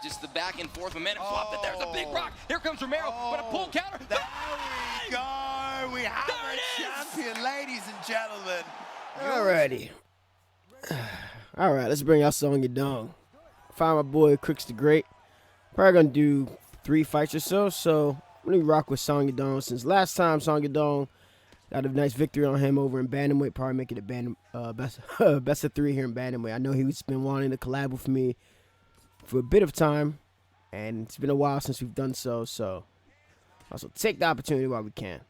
Just the back and forth momentum swap. But there's a big rock. Here comes Romero. But a pull counter. There we go. We have a champion, ladies and gentlemen. Alrighty. Alright, let's bring out Song Yadong. Find my boy Crooks the Great. Probably gonna do 3 fights or so. So I'm gonna rock with Song Yadong. Since last time Song Yadong got a nice victory on him over in bantamweight, probably making it best of 3 here in bantamweight. I know he's been wanting to collab with me for a bit of time, and it's been a while since we've done so. So also take the opportunity while we can.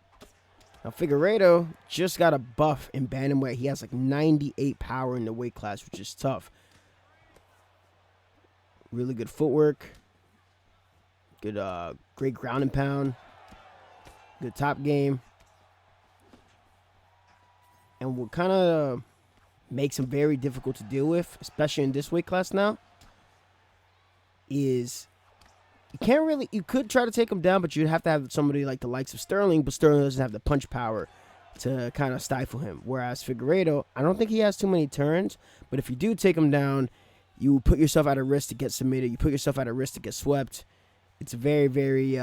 Now Figueiredo just got a buff in bantamweight. He has like 98 power in the weight class, which is tough. Really good footwork. Good, great ground and pound. Good top game. And what kind of makes him very difficult to deal with, especially in this weight class now, is you could try to take him down, but you'd have to have somebody like the likes of Sterling, but Sterling doesn't have the punch power to kind of stifle him. Whereas Figueiredo, I don't think he has too many turns, but if you do take him down, you put yourself at a risk to get submitted. You put yourself at a risk to get swept. It's a very, very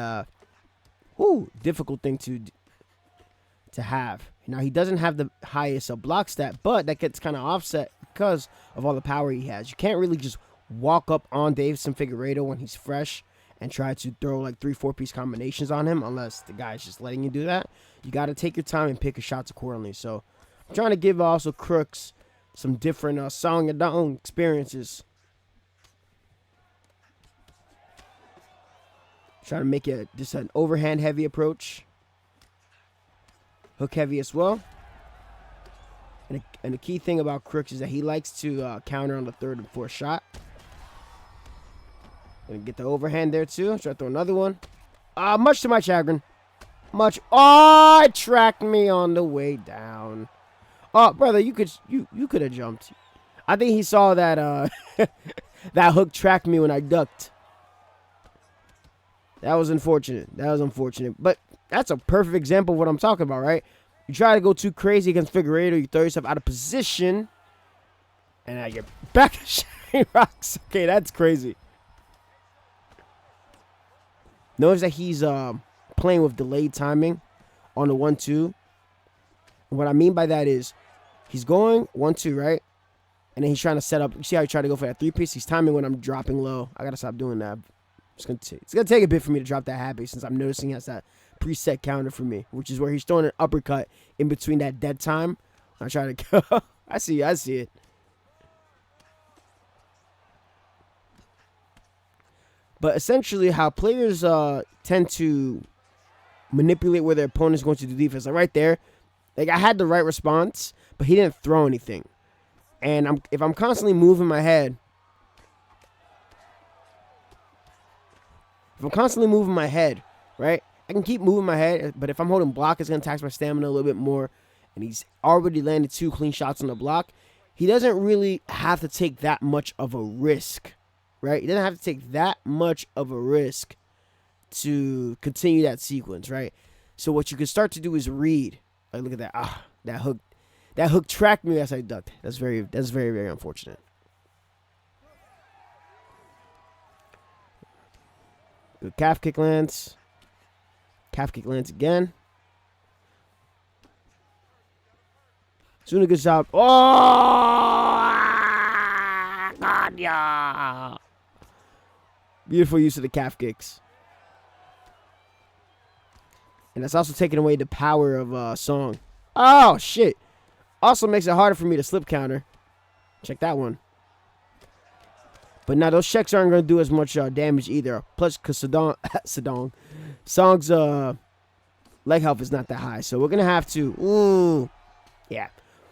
difficult thing to have. Now, he doesn't have the highest block stat, but that gets kind of offset because of all the power he has. You can't really just walk up on Deiveson Figueiredo when he's fresh and try to throw like 3-4 piece combinations on him unless the guy's just letting you do that. You got to take your time and pick your shots accordingly. So I'm trying to give also Crooks some different Song Yadong experiences. Trying to make it just an overhand heavy approach. Hook heavy as well. And the key thing about Crooks is that he likes to counter on the 3rd and 4th shot. Gonna get the overhand there too. Try to throw another one. Much to my chagrin. Oh, it tracked me on the way down. Oh, brother, you could have jumped. I think he saw that that hook tracked me when I ducked. That was unfortunate. But that's a perfect example of what I'm talking about, right? You try to go too crazy against Figueiredo, you throw yourself out of position, and now you're back to Shiny Rocks. Okay, that's crazy. Notice that he's playing with delayed timing on the 1-2. What I mean by that is he's going 1-2, right? And then he's trying to set up. You see how he tried to go for that 3-piece? He's timing when I'm dropping low. I got to stop doing that. It's gonna take a bit for me to drop that habit since I'm noticing he has that preset counter for me, which is where he's throwing an uppercut in between that dead time. I try to go. I see it. But essentially how players tend to manipulate where their opponent's going to do defense. Like right there, like I had the right response, but he didn't throw anything. And if I'm constantly moving my head, right? I can keep moving my head, but if I'm holding block, it's going to tax my stamina a little bit more. And he's already landed 2 clean shots on the block. He doesn't really have to take that much of a risk, right? He doesn't have to take that much of a risk to continue that sequence, right? So what you can start to do is read. Like, look at that. That hook tracked me as I ducked. That's very, very unfortunate. Good calf kick lands. Calf kick lands again. Soon a good job. Oh, God, yeah. Beautiful use of the calf kicks. And that's also taking away the power of Song. Oh, shit. Also makes it harder for me to slip counter. Check that one. But now those checks aren't going to do as much damage either. Plus, because Song's leg health is not that high. So we're going to have to...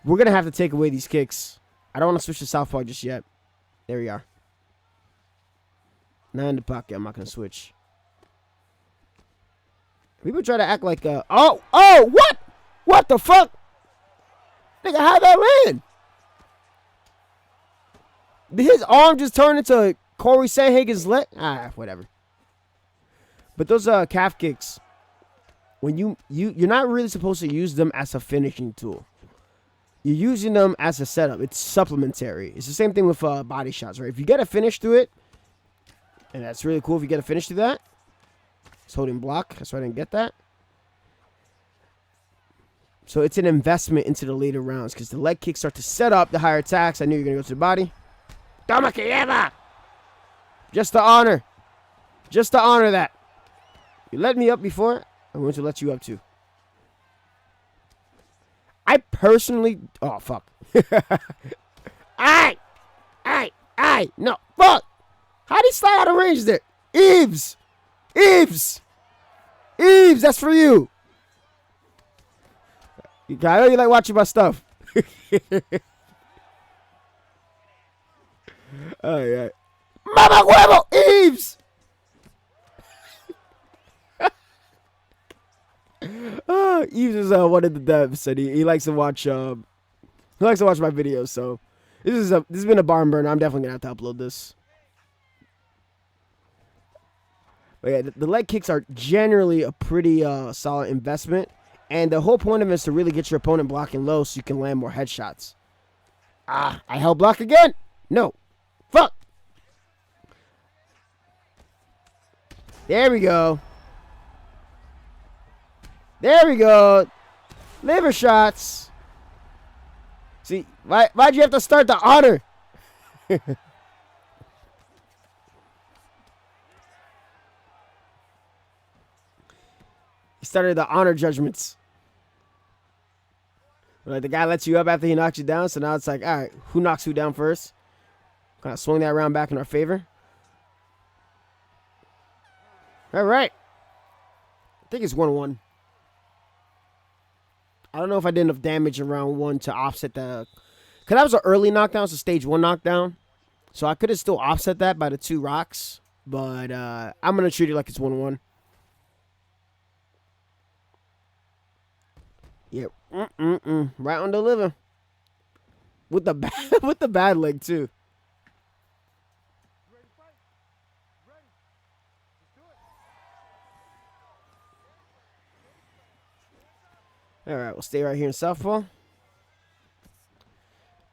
We're going to have to take away these kicks. I don't want to switch to southpaw just yet. There we are. Not in the pocket. I'm not going to switch. People try to act like... what? What the fuck? Nigga, how'd that land? Did his arm just turn into Corey Sanhagen's leg? Whatever. But those calf kicks, when you're not really supposed to use them as a finishing tool. You're using them as a setup. It's supplementary. It's the same thing with body shots, right? If you get a finish to it, And that's really cool if you get a finish to that. It's holding block. That's why I didn't get that. So it's an investment into the later rounds because the leg kicks start to set up the higher attacks. I knew you were going to go to the body. Toma que lleva. Just to honor. Just to honor that. You let me up before. I'm going to let you up too. I personally... Oh, fuck. Aye. No, fuck. How'd he slide out of range there? Eves, that's for you. I know you like watching my stuff. Oh, yeah. Mama huevo, Eves. Eves is one of the devs, and he likes to watch. He likes to watch my videos. So this has been a barn burner. I'm definitely gonna have to upload this. But yeah, the leg kicks are generally a pretty solid investment. And the whole point of it is to really get your opponent blocking low so you can land more headshots. I held block again. No. Fuck. There we go. Liver shots. See, why'd you have to start the honor? He started the honor judgments. Like the guy lets you up after he knocks you down, so now it's like, all right, who knocks who down first? Kind of swing that round back in our favor. All right. I think it's 1-1. I don't know if I did enough damage in round 1 to offset the... Because that was an early knockdown. It's a stage 1 knockdown. So I could have still offset that by the 2 rocks. But I'm going to treat it like it's 1-1. Yeah. Right on the liver. With the bad leg, too. All right, we'll stay right here in southpaw. All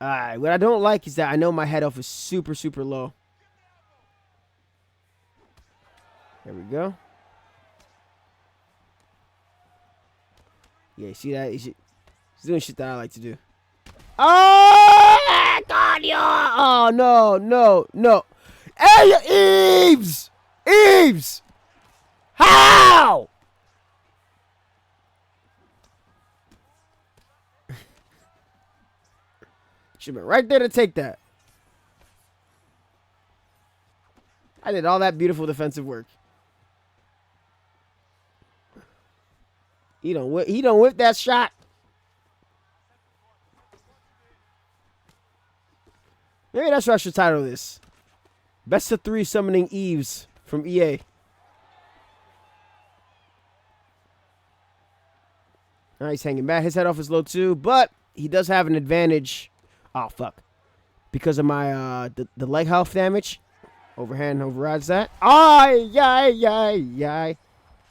right, what I don't like is that I know my head off is super, super low. There we go. Yeah, see that? He's doing shit that I like to do. Oh, God, yeah. Oh, no. Hey, Eves! How? Should have been right there to take that. I did all that beautiful defensive work. He don't whip that shot. Maybe that's what I should title this. Best of 3 summoning Eves from EA. All right, he's hanging back. His head off is low too, but he does have an advantage. Oh, fuck. Because of my, the leg health damage. Overhand overrides that. Ay.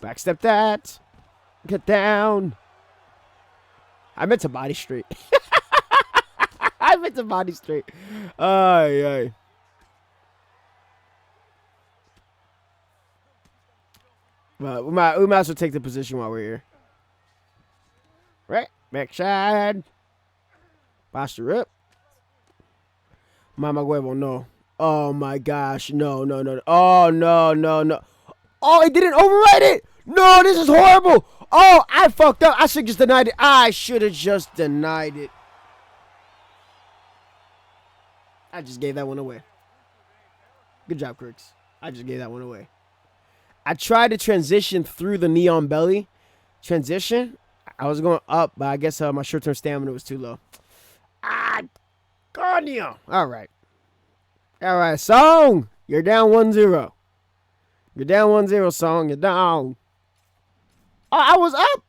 Backstep that. Get down. I meant to body straight. Ay. Well, we might as well take the position while we're here. Right. Backside. Posture up. Mama huevo, no. Oh, my gosh. No. Oh, no. Oh, he didn't override it. No, this is horrible. Oh, I fucked up. I should have just denied it. I should have just denied it. I just gave that one away. Good job, Crooks. I just gave that one away. I tried to transition through the neon belly. Transition. I was going up, but I guess my short-term stamina was too low. Coño. All right, Song. You're down 1-0. You're down 1-0, Song. You're down. Oh, I was up.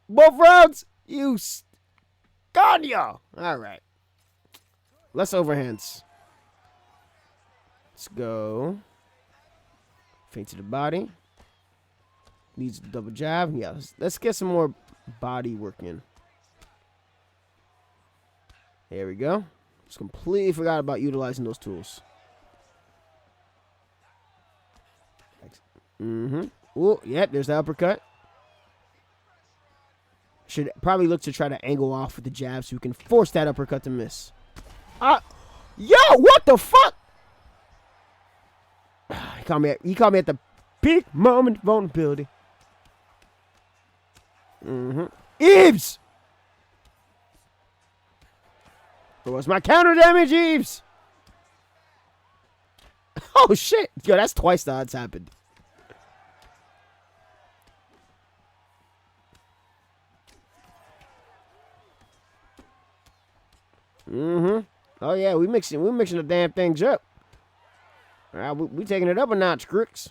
Both rounds. You. Coño. All right. Less overhands. Let's go. Feint to the body. Needs a double jab. Yeah, let's get some more body work in. There we go. Just completely forgot about utilizing those tools. Oh, yep, there's the uppercut. Should probably look to try to angle off with the jab so we can force that uppercut to miss. Yo, what the fuck? He caught me at the peak moment of vulnerability. Eves! What's my counter damage, Eves? Oh, shit. Yo, that's twice the odds happened. Oh, yeah, we mixing the damn things up. All right, we taking it up a notch, Crooks.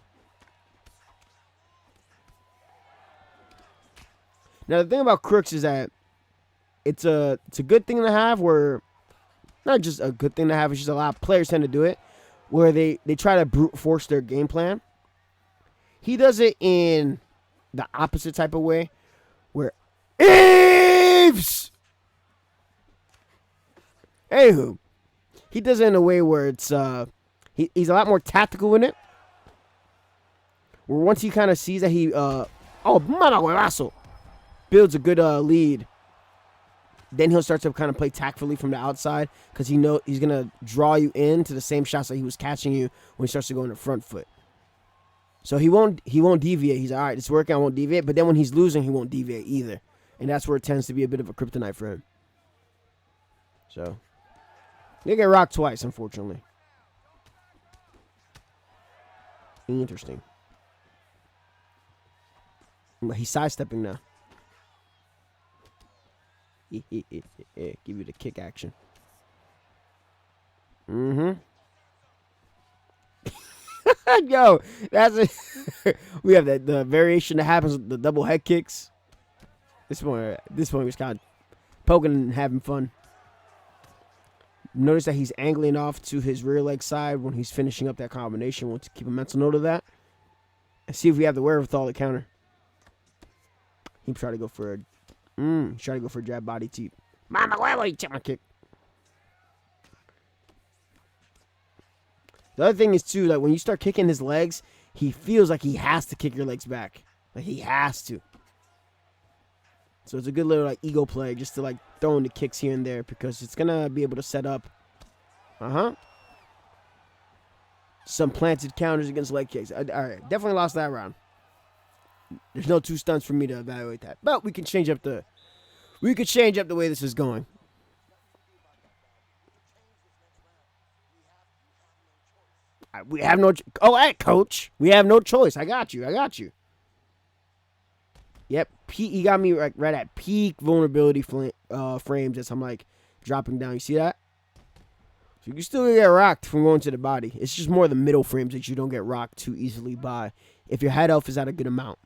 Now, the thing about Crooks is that it's a good thing to have where, not just a good thing to have, it's just a lot of players tend to do it, where they try to brute force their game plan. He does it in the opposite type of way, where Eves! Anywho, he does it in a way where it's he's a lot more tactical in it. Where once he kind of sees that he builds a good lead, then he'll start to kind of play tactfully from the outside because he knows he's gonna draw you into the same shots that he was catching you when he starts to go in the front foot. So he won't deviate. He's all right. It's working. I won't deviate. But then when he's losing, he won't deviate either, and that's where it tends to be a bit of a kryptonite for him. So they get rocked twice, unfortunately. Interesting. But he's sidestepping now. Give you the kick action. Yo, that's it. We have the variation that happens with the double head kicks. This one was kind of poking and having fun. Notice that he's angling off to his rear leg side when he's finishing up that combination. Want to keep a mental note of that. And see if we have the wherewithal to counter. He tried to go for a jab body teep. Mama, why you check my kick? The other thing is too, like when you start kicking his legs, he feels like he has to kick your legs back. Like he has to. So it's a good little like ego play just to like throw in the kicks here and there because it's gonna be able to set up some planted counters against leg kicks. All right, definitely lost that round. There's no two stunts for me to evaluate that. But we can change up the way this is going. We have no hey, coach. We have no choice. I got you. Yep, he got me right at peak vulnerability frames as I'm like dropping down. You see that? So you can still get rocked from going to the body. It's just more the middle frames that you don't get rocked too easily by if your head health is at a good amount.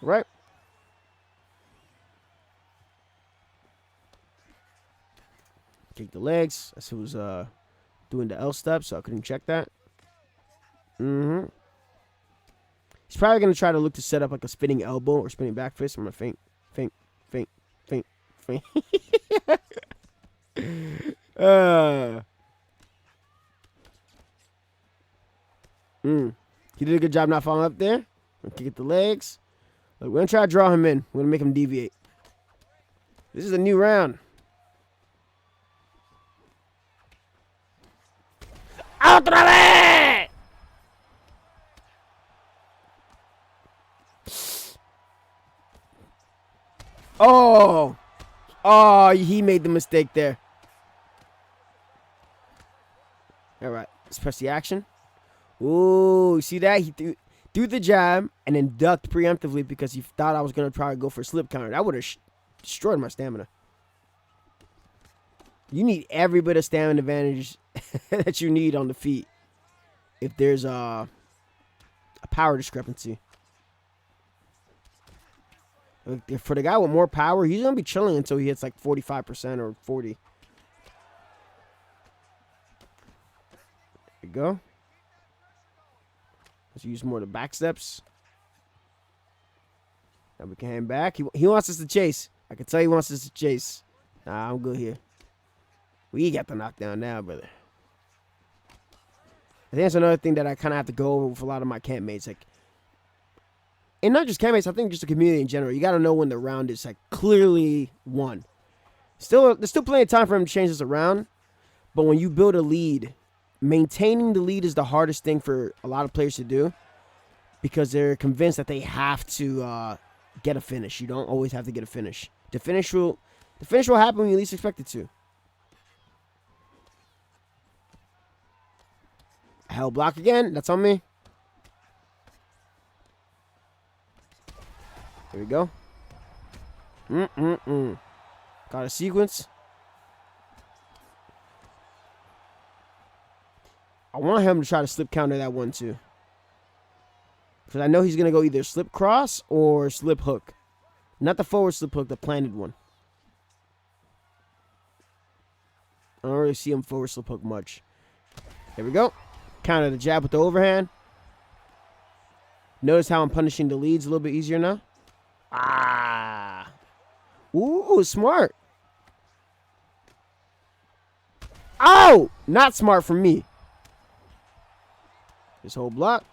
Right? Kick the legs. As he was doing the L step, so I couldn't check that. He's probably going to try to look to set up like a spinning elbow or spinning back fist. I'm going to feint. He did a good job not falling up there. Kick at the legs. Look, we're going to try to draw him in. We're going to make him deviate. This is a new round. ¡Otra vez! Oh, he made the mistake there. All right, let's press the action. Ooh, you see that? He threw the jab and then ducked preemptively because he thought I was going to try to go for a slip counter. That would have destroyed my stamina. You need every bit of stamina advantage that you need on the feet if there's a power discrepancy. For the guy with more power, he's going to be chilling until he hits like 45% or 40%. There you go. Let's use more of the back steps. Now we can hang back. He wants us to chase. I can tell he wants us to chase. Nah, I'm good here. We got the knockdown now, brother. I think that's another thing that I kind of have to go over with a lot of my campmates. Like, and not just campmates, I think just the community in general. You got to know when the round is like clearly won. There's still plenty of time for him to change this around. But when you build a lead, maintaining the lead is the hardest thing for a lot of players to do because they're convinced that they have to get a finish. You don't always have to get a finish. The finish will happen when you least expect it to. Hell block again. That's on me. There we go. Got a sequence. I want him to try to slip counter that one too. Because I know he's going to go either slip cross or slip hook. Not the forward slip hook, the planted one. I don't really see him forward slip hook much. There we go. Counter the jab with the overhand. Notice how I'm punishing the leads a little bit easier now. Ah. Ooh, smart. Oh! Not smart for me. This whole block.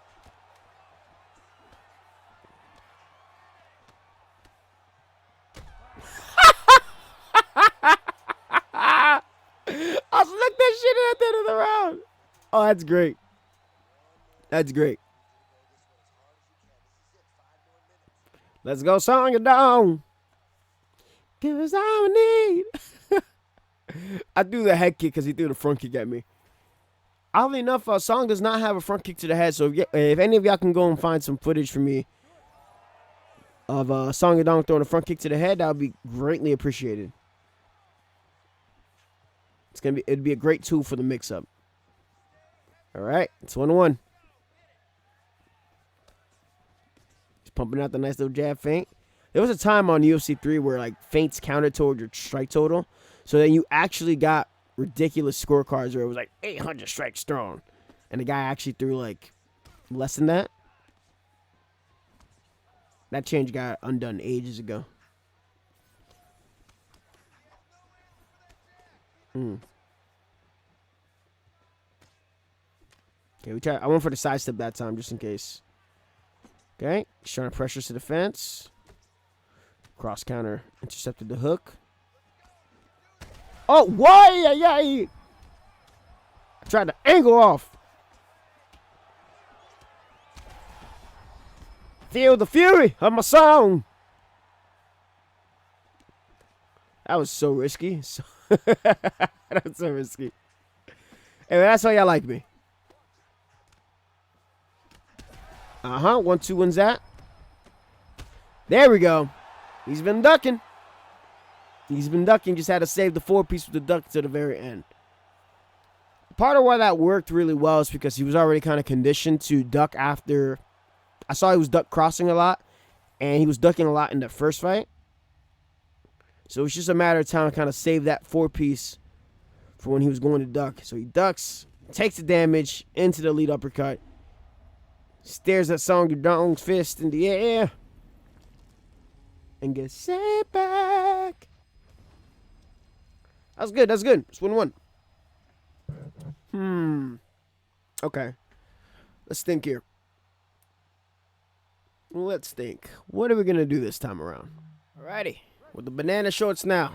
I'll slick that shit in at the end of the round. Oh, that's great. That's great. Let's go, song it down. Give us all we need. I threw the head kick because he threw the front kick at me. Oddly enough, Song does not have a front kick to the head, so if any of y'all can go and find some footage for me of Song Yadong throwing a front kick to the head, that would be greatly appreciated. It'd be a great tool for the mix-up. All right, it's 1-1. He's pumping out the nice little jab feint. There was a time on UFC 3 where like feints counted toward your strike total, so then you actually got ridiculous scorecards where it was like 800 strikes thrown, and the guy actually threw like less than that. That change got undone ages ago. Okay, I went for the side step that time just in case. Okay, he's trying to pressure to the fence. Cross counter, intercepted the hook. Oh, why? Yeah. I tried to angle off. Feel the fury of my song. That was so risky. That was so risky. Anyway, that's why y'all like me. 1-2 wins that. There we go. He's been ducking. Just had to save the 4-piece with the duck to the very end. Part of why that worked really well is because he was already kind of conditioned to duck after. I saw he was duck crossing a lot, and he was ducking a lot in the first fight. So it's just a matter of time to kind of save that 4-piece for when he was going to duck. So he ducks, takes the damage into the lead uppercut, stares at Song Yadong's fist in the air, and gets sent back. That's good. It's 1-1. Okay. Let's think here. Let's think. What are we going to do this time around? Alrighty. With the banana shorts now.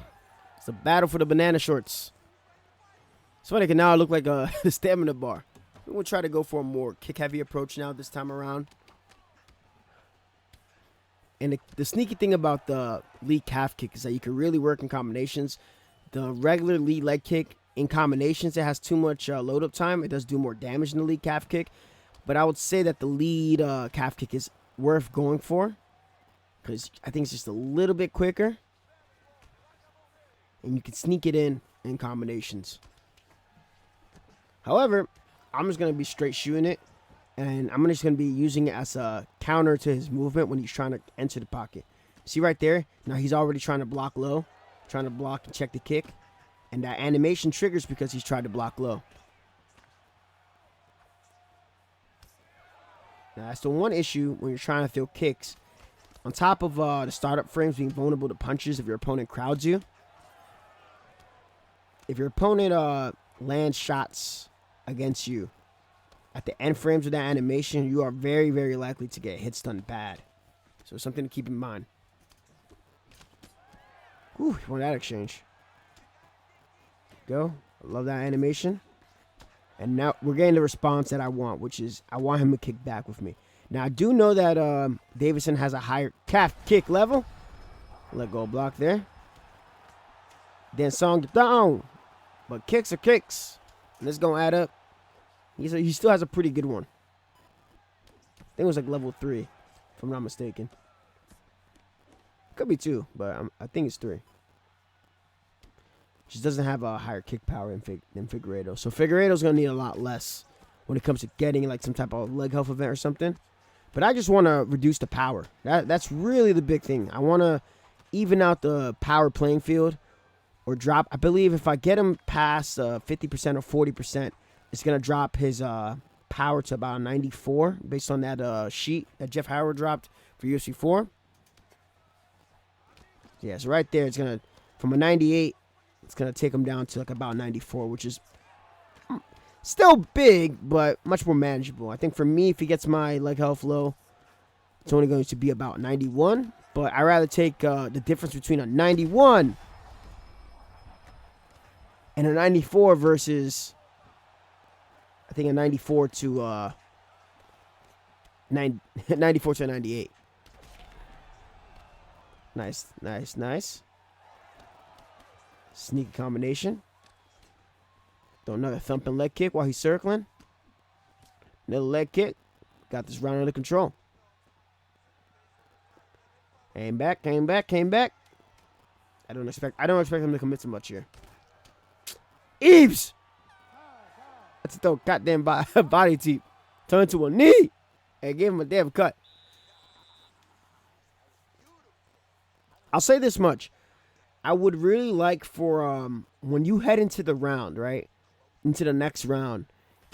It's a battle for the banana shorts. It's funny because now I look like a stamina bar. We'll try to go for a more kick-heavy approach now this time around. And the sneaky thing about the lead calf kick is that you can really work in combinations. The regular lead leg kick in combinations, it has too much load-up time. It does do more damage than the lead calf kick. But I would say that the lead calf kick is worth going for, because I think it's just a little bit quicker. And you can sneak it in combinations. However, I'm just going to be straight shooting it. And I'm just going to be using it as a counter to his movement when he's trying to enter the pocket. See right there? Now he's already trying to block low. Trying to block and check the kick. And that animation triggers because he's trying to block low. Now that's the one issue when you're trying to throw kicks. On top of the startup frames being vulnerable to punches if your opponent crowds you. If your opponent lands shots against you, at the end frames of that animation, you are very, very likely to get hit stun bad. So something to keep in mind. Ooh, he won that exchange. Go. I love that animation. And now we're getting the response that I want, which is I want him to kick back with me. Now, I do know that Davison has a higher calf kick level. Let go block there. Then Song down. But kicks are kicks. And it's going to add up. He still has a pretty good one. I think it was like level 3, if I'm not mistaken. Could be 2, but I think it's 3. Just doesn't have a higher kick power than Figueiredo. So Figueiredo's going to need a lot less when it comes to getting like some type of leg health event or something. But I just want to reduce the power. That's really the big thing. I want to even out the power playing field or drop. I believe if I get him past 50% or 40%, it's going to drop his power to about 94 based on that sheet that Jeff Howard dropped for UFC 4. Yeah, so right there, it's going to, from a 98, it's going to take him down to like about 94, which is still big, but much more manageable. I think for me, if he gets my leg health low, it's only going to be about 91. But I'd rather take the difference between a 91 and a 94 versus, I think, a 94 to 94 to a 98. Nice, nice, nice. Sneaky combination. Throw another thumping leg kick while he's circling. Another leg kick. Got this round under control. Came back, came back, came back. I don't expect him to commit too much here. Eves! That's a goddamn body teep. Turned to a knee. And gave him a damn cut. I'll say this much. I would really like for when you head into the round, right? Into the next round,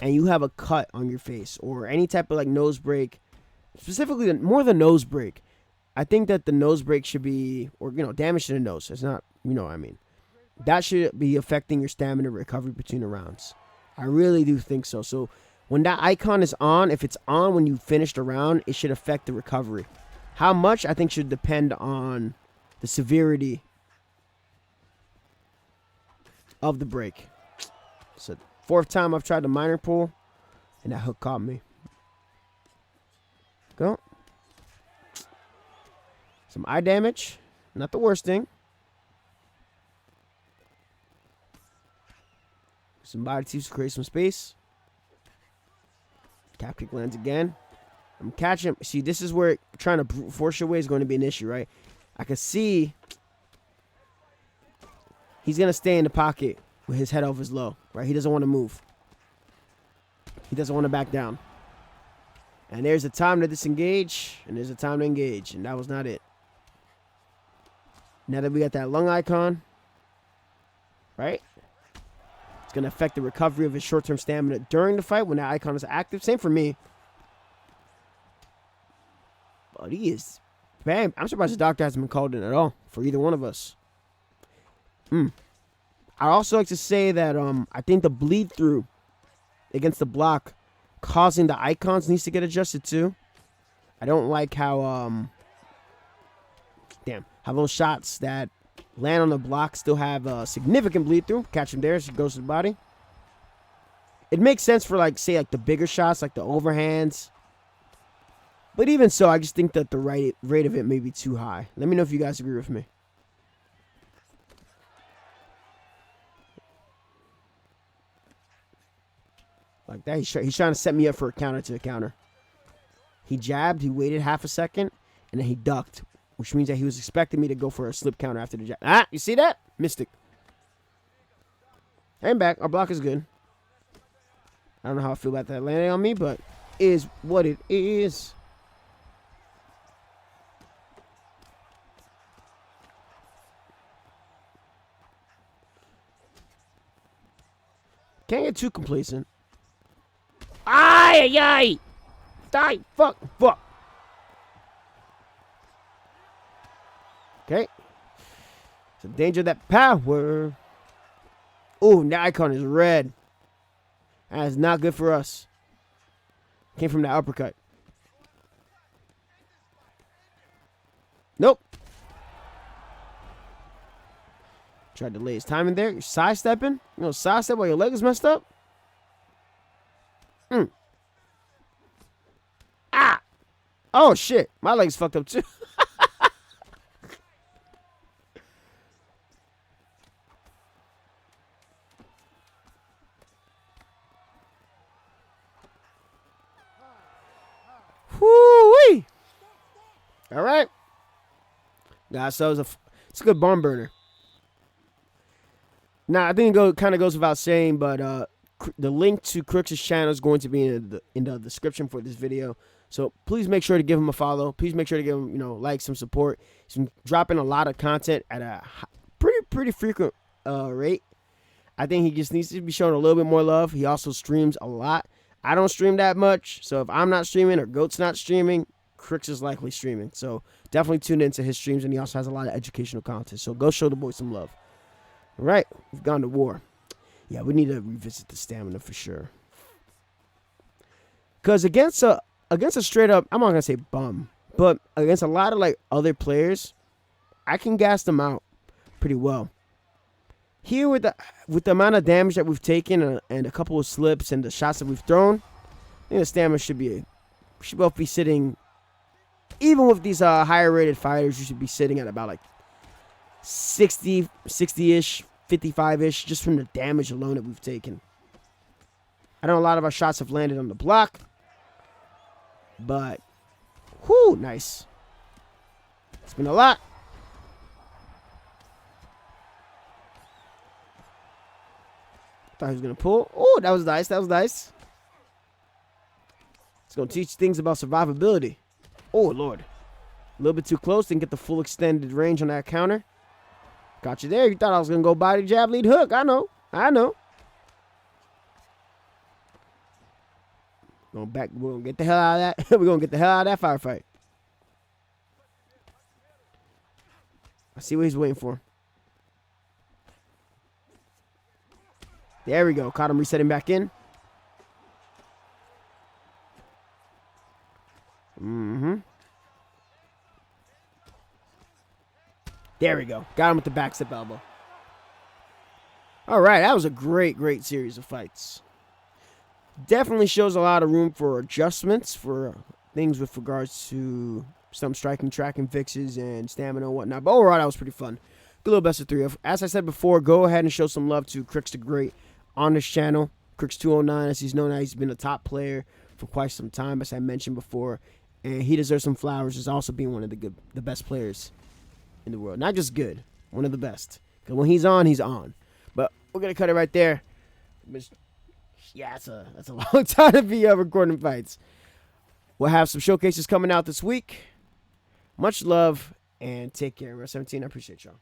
and you have a cut on your face or any type of like nose break, specifically more the nose break. I think that the nose break should be, or damage to the nose. It's not, what I mean. That should be affecting your stamina recovery between the rounds. I really do think so. So when that icon is on, if it's on when you finish the round, it should affect the recovery. How much, I think, should depend on the severity of the break. So 4th time I've tried the minor pull, and that hook caught me. Go. Some eye damage. Not the worst thing. Some body teeps to create some space. Cap kick lands again. I'm catching. See, this is where trying to brute force your way is going to be an issue, right? I can see he's going to stay in the pocket with his head off his low, right? He doesn't want to move. He doesn't want to back down. And there's a time to disengage, and there's a time to engage, and that was not it. Now that we got that lung icon, right? It's going to affect the recovery of his short-term stamina during the fight when that icon is active. Same for me. But he is... Bam. I'm surprised the doctor hasn't been called in at all for either one of us. I'd also like to say that I think the bleed through against the block causing the icons needs to get adjusted too. I don't like how how those shots that land on the block still have a significant bleed through. Catch him there, she goes to the body. It makes sense for say the bigger shots, like the overhands. But even so, I just think that the rate of it may be too high. Let me know if you guys agree with me. Like that, he's trying to set me up for a counter to a counter. He jabbed, he waited half a second, and then he ducked, which means that he was expecting me to go for a slip counter after the jab. Ah, you see that? Mystic. And back, our block is good. I don't know how I feel about that landing on me, but it is what it is. Can't get too complacent. Ay, ay, ay. Die. Fuck. Okay. It's a danger of that power. Oh, that icon is red. That is not good for us. Came from that uppercut. Nope. Tried to lay his time in there. You're sidestepping. You know, sidestep while your leg is messed up. Ah! Oh, shit. My leg's fucked up, too. Whoo-wee! All right. Guys, so it's a good barn burner. Now, I think it kind of goes without saying, but the link to Crooks' channel is going to be in the description for this video. So please make sure to give him a follow. Please make sure to give him, like, some support. He's been dropping a lot of content at a pretty frequent rate. I think he just needs to be shown a little bit more love. He also streams a lot. I don't stream that much, so if I'm not streaming or Goat's not streaming, Crooks is likely streaming. So definitely tune into his streams, and he also has a lot of educational content. So go show the boy some love. All right, we've gone to war. Yeah, we need to revisit the stamina for sure. Because against a straight up, I'm not gonna say bum, but against a lot of like other players, I can gas them out pretty well. Here with the amount of damage that we've taken and a couple of slips and the shots that we've thrown, I think the stamina should both be sitting. Even with these higher rated fighters, you should be sitting at about like 60-ish, 55-ish, just from the damage alone that we've taken. I know a lot of our shots have landed on the block, but whoo, nice. It's been a lot. Thought he was gonna pull. Oh, that was nice. That was nice. It's gonna teach things about survivability. Oh Lord, a little bit too close. Didn't get the full extended range on that counter. Got you there. You thought I was gonna go body jab, lead hook. I know. Going back. We're gonna get the hell out of that. We're gonna get the hell out of that firefight. I see what he's waiting for. There we go. Caught him resetting back in. There we go. Got him with the back step elbow. All right. That was a great series of fights. Definitely shows a lot of room for adjustments for things with regards to some striking, tracking fixes, and stamina and whatnot. But overall, that was pretty fun. Good little best of three. As I said before, go ahead and show some love to Crooks the Great on this channel. Crooks 209, as he's known, he's been a top player for quite some time, as I mentioned before, and he deserves some flowers as also being one of the best players in the world. Not just good, one of the best. Because when he's on, he's on. But we're gonna cut it right there. Yeah, that's a long time to be recording fights. We'll have some showcases coming out this week. Much love and take care. We're 17. I appreciate y'all.